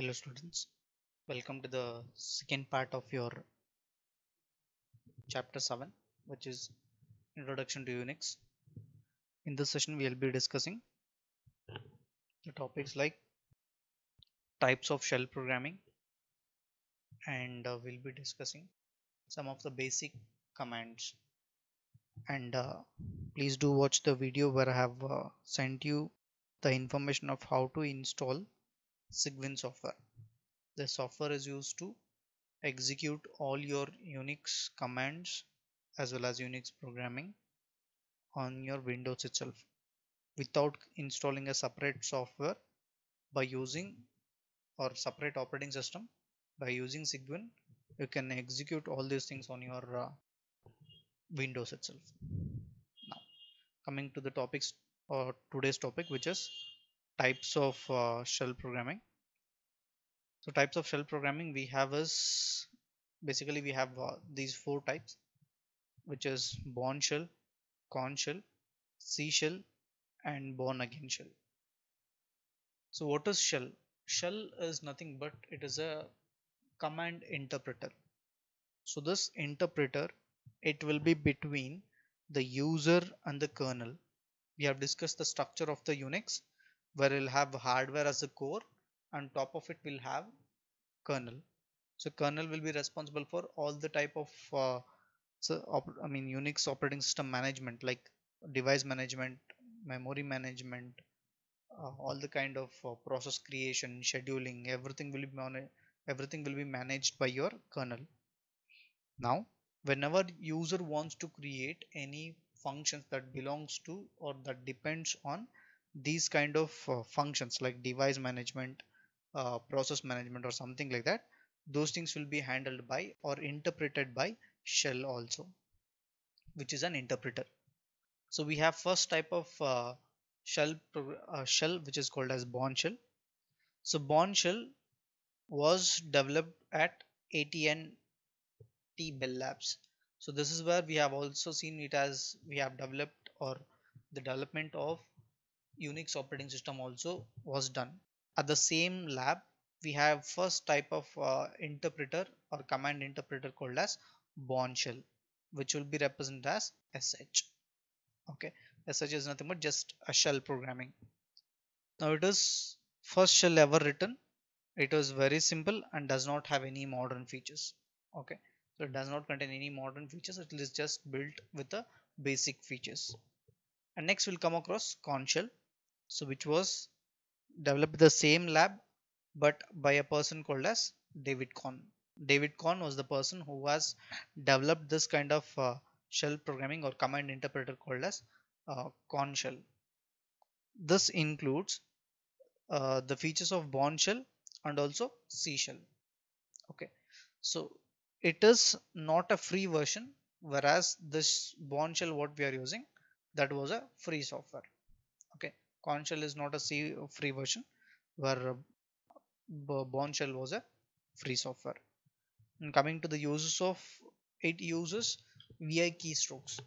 Hello students, welcome to the second part of your chapter 7, which is Introduction to Unix. In this session we will be discussing the topics like types of shell programming, and we'll be discussing some of the basic commands. And please do watch the video where I have sent you the information of how to install Cygwin software. The software is used to execute all your Unix commands as well as Unix programming on your Windows itself without installing a separate software by using or separate operating system. By using Cygwin, you can execute all these things on your Windows itself. Now coming to the topics or today's topic, which is types of shell programming. So types of shell programming we have is basically we have these four types, which is Bourne shell, Corn shell, C shell, and Bourne again shell. So what is shell? Shell is nothing but it is a command interpreter. So this interpreter, it will be between the user and the kernel. We have discussed the structure of the Unix, where it will have hardware as a core, and top of it will have kernel. So kernel will be responsible for all the type of Unix operating system management, like device management, memory management, all the kind of process creation, scheduling, everything will be managed by your kernel. Now whenever user wants to create any functions that belongs to or that depends on these kind of functions like device management, process management or something like that, those things will be handled by or interpreted by shell also, which is an interpreter. So we have first type of shell which is called as Bourne shell. So Bourne shell was developed at AT&T Bell Labs. So this is where we have also seen it as we have developed, or the development of Unix operating system also was done. At the same lab, we have first type of interpreter or command interpreter called as Bourne shell, which will be represented as SH. Okay, SH is nothing but just a shell programming. Now it is first shell ever written. It was very simple and does not have any modern features. Okay, so it does not contain any modern features. It is just built with the basic features. And next we'll come across Corn shell, so which was developed the same lab but by a person called as David Corn. David Corn was the person who has developed this kind of shell programming or command interpreter called as Corn shell. This includes the features of Bourne shell and also C shell. Okay, so it is not a free version, whereas this Bourne shell what we are using, that was a free software. Okay, Corn shell is not a free version, where Bourne shell was a free software. And coming to the uses of it, uses VI keystrokes.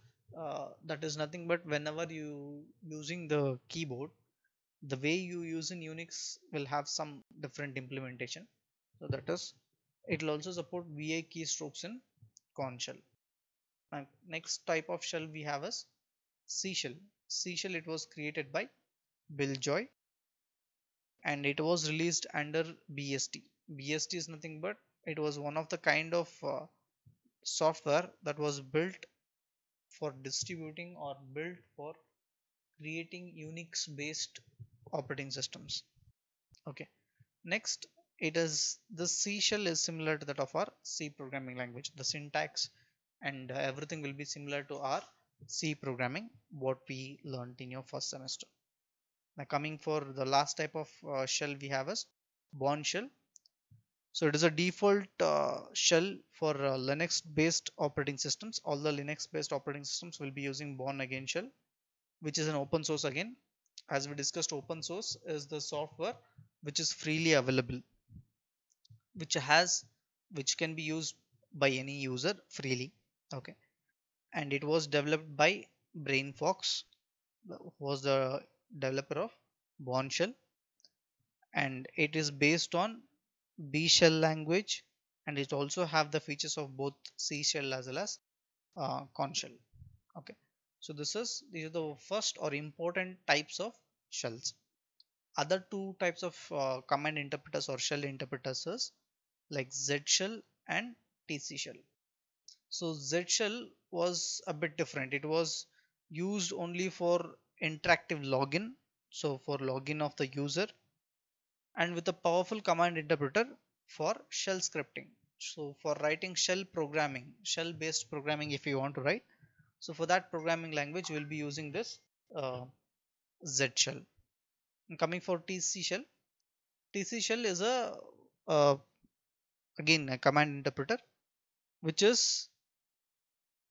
That is nothing but whenever you using the keyboard, the way you use in Unix will have some different implementation. So that is, it will also support VI keystrokes in Corn shell. And next type of shell we have is C shell. C shell, it was created by Bill Joy and it was released under BSD. BSD is nothing but it was one of the kind of software that was built for distributing or built for creating Unix based operating systems. Okay, next it is the C shell is similar to that of our C programming language. The syntax and everything will be similar to our C programming what we learned in your first semester. Now coming for the last type of shell we have is Bourne shell. So it is a default shell for Linux based operating systems. All the Linux based operating systems will be using Bourne again shell, which is an open source again. As we discussed, open source is the software which is freely available, which can be used by any user freely. Okay, and it was developed by BrainFox, who was the developer of Bourne shell, and it is based on B shell language, and it also have the features of both C shell as well as Corn shell. Okay, so these are the first or important types of shells. Other two types of command interpreters or shell interpreters is like Z shell and TC shell. So Z shell was a bit different. It was used only for interactive login, so for login of the user, and with a powerful command interpreter for shell scripting. So for writing shell programming, shell based programming if you want to write. So for that programming language, we'll be using this uh, Z shell. And coming for TC shell, TC shell is a again a command interpreter, which is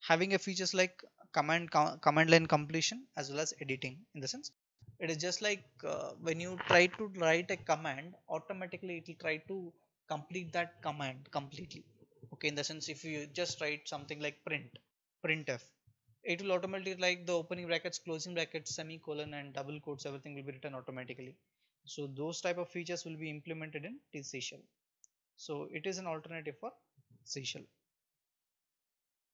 having a features like command line completion as well as editing. In the sense, it is just like when you try to write a command, automatically it will try to complete that command completely. Okay, in the sense, if you just write something like printf, it will automatically, like, the opening brackets, closing brackets, semicolon and double quotes, everything will be written automatically. So those type of features will be implemented in TC shell. So it is an alternative for C shell.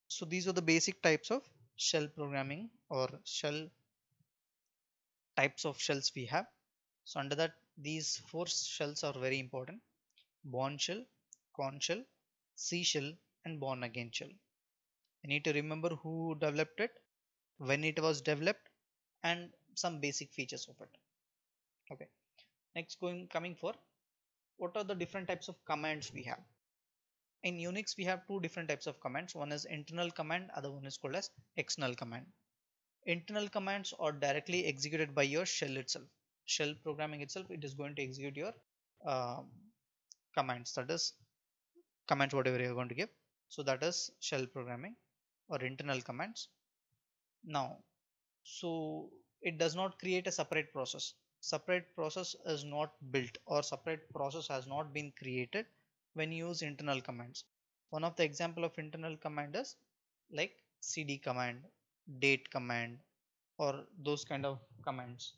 So these are the basic types of shell programming or shell types of shells we have. So under that, these four shells are very important: Bourne shell, Corn shell, C shell, and Born again shell. I need to remember who developed it, when it was developed, and some basic features of it. Okay. Next, coming for what are the different types of commands we have. In Unix, we have two different types of commands. One is internal command, other one is called as external command. Internal commands are directly executed by your shell itself. Shell programming itself, it is going to execute your um, commands, that is commands whatever you're going to give. So that is shell programming or internal commands. Now, so it does not create a separate process. Separate process is not built, or separate process has not been created when you use internal commands. One of the example of internal command is like cd command, date command, or those kind of commands,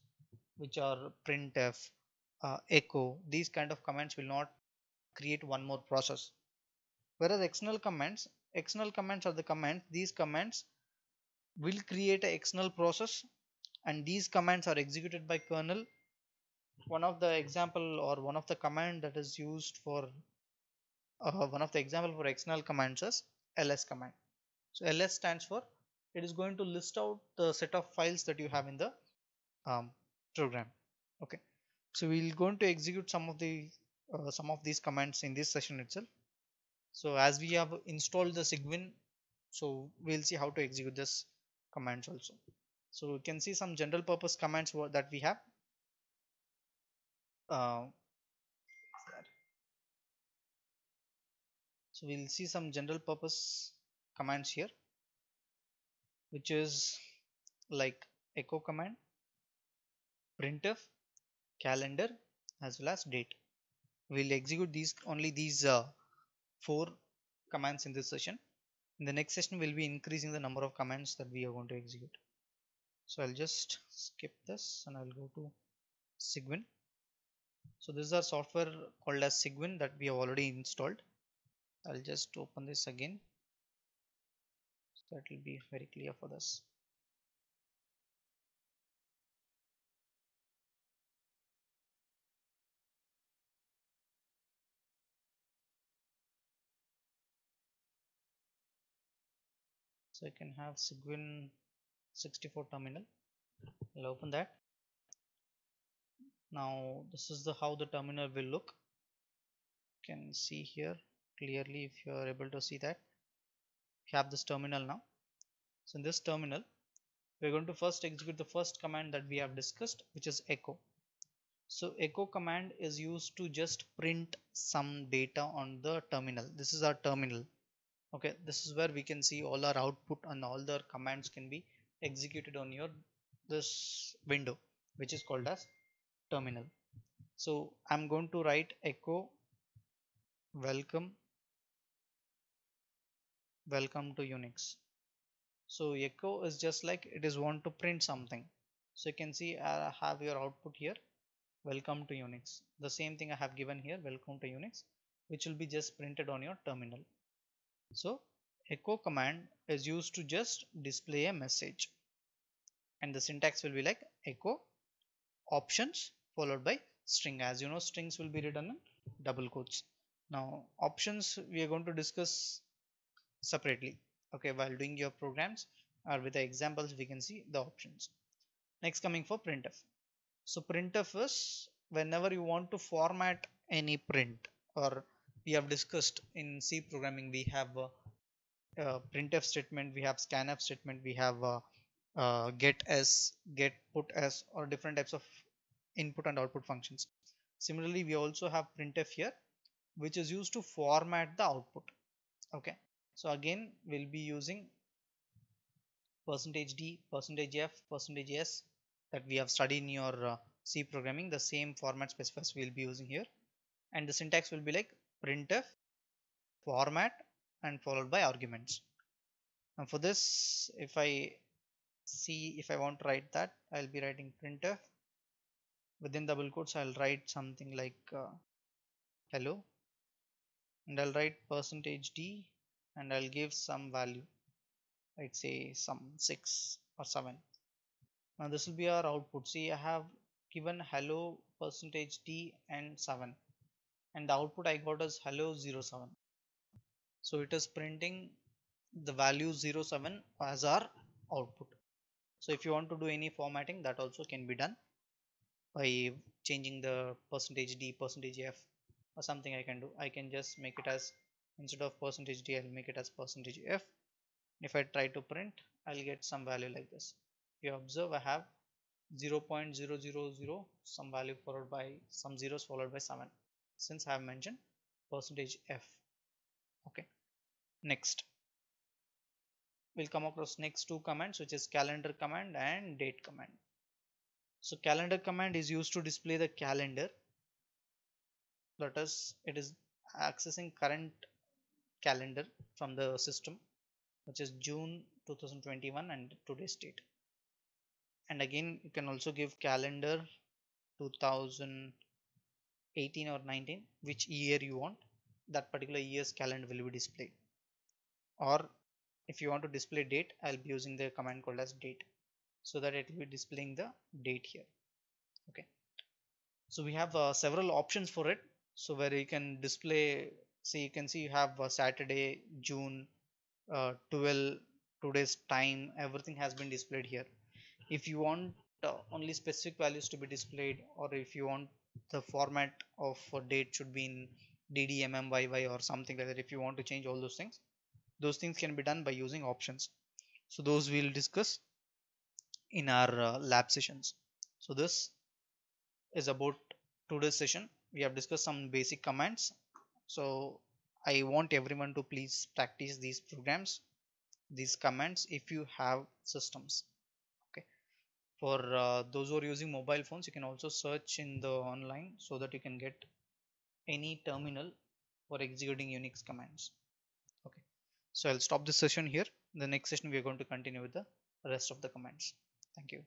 which are printf, echo. These kind of commands will not create one more process. Whereas external commands are the commands. These commands will create an external process, and these commands are executed by kernel. One of the example or one of the command that is used for one of the example for external commands is ls command. So ls stands for, it is going to list out the set of files that you have in the program. Okay, so we'll going to execute some of these commands in this session itself. So as we have installed the Cygwin, so we'll see how to execute this commands also. So you can see some general purpose commands that we have. uh, so we'll see some general purpose commands here, which is like echo command, printf, calendar, as well as date. We'll execute these four commands in this session. In the next session, we'll be increasing the number of commands that we are going to execute. So I'll just skip this and I'll go to Cygwin. So this is our software called as Cygwin that we have already installed. I'll just open this again, so that will be very clear for us. So I can have Cygwin 64 terminal. I'll open that. Now this is the how the terminal will look. You can see here clearly if you are able to see that. We have this terminal now. So in this terminal, we're going to first execute the first command that we have discussed, which is echo. So echo command is used to just print some data on the terminal. This is our terminal. Okay, this is where we can see all our output and all the commands can be executed on your this window, which is called as terminal. So I'm going to write echo welcome to Unix. So echo is just like it is want to print something. So you can see I have your output here. welcome to Unix. The same thing I have given here, welcome to Unix, which will be just printed on your terminal. So echo command is used to just display a message, and the syntax will be like echo options followed by string. As you know, strings will be written in double quotes. Now options we are going to discuss separately, okay, while doing your programs, or with the examples we can see the options. Next, coming for printf. So printf is whenever you want to format any print, or we have discussed in C programming, we have printf statement, we have scanf statement, we have get s, get put s, or different types of input and output functions. Similarly, we also have printf here, which is used to format the output. Okay, so again we'll be using %d, %f, %s that we have studied in your C programming. The same format specifiers we'll be using here, and the syntax will be like printf format and followed by arguments. And for this, if I want to write that, I'll be writing printf within double quotes. I'll write something like hello, and I'll write %d, and I'll give some value, like say some 6 or 7. Now this will be our output. See, I have given hello %d and 7, and the output I got is hello 07. So it is printing the value 07 as our output. So if you want to do any formatting, that also can be done by changing the %d, %f, or something I can do. I can just make it as, instead of %d, I'll make it as %f. If I try to print, I'll get some value like this. If you observe, I have 0.000 some value followed by some zeros followed by 7, since I have mentioned %f. Okay, next we'll come across next two commands, which is calendar command and date command. So calendar command is used to display the calendar, that is, it is accessing current calendar from the system, which is June 2021 and today's date. And again, you can also give calendar 2018 or 19, which year you want, that particular year's calendar will be displayed. Or if you want to display date, I'll be using the command called as date, so that it will be displaying the date here. Okay, so we have several options for it. So where you can display, see, you can see you have Saturday, June 12, today's time, everything has been displayed here. If you want only specific values to be displayed, or if you want the format of date should be in DDMMYY or something like that, if you want to change all those things can be done by using options. So those we'll discuss in our lab sessions. So this is about today's session. We have discussed some basic commands. So I want everyone to please practice these programs, these commands, if you have systems. Okay, for those who are using mobile phones, you can also search in the online so that you can get any terminal for executing Unix commands. Okay, so I'll stop this session here. In the next session we are going to continue with the rest of the commands. Thank you.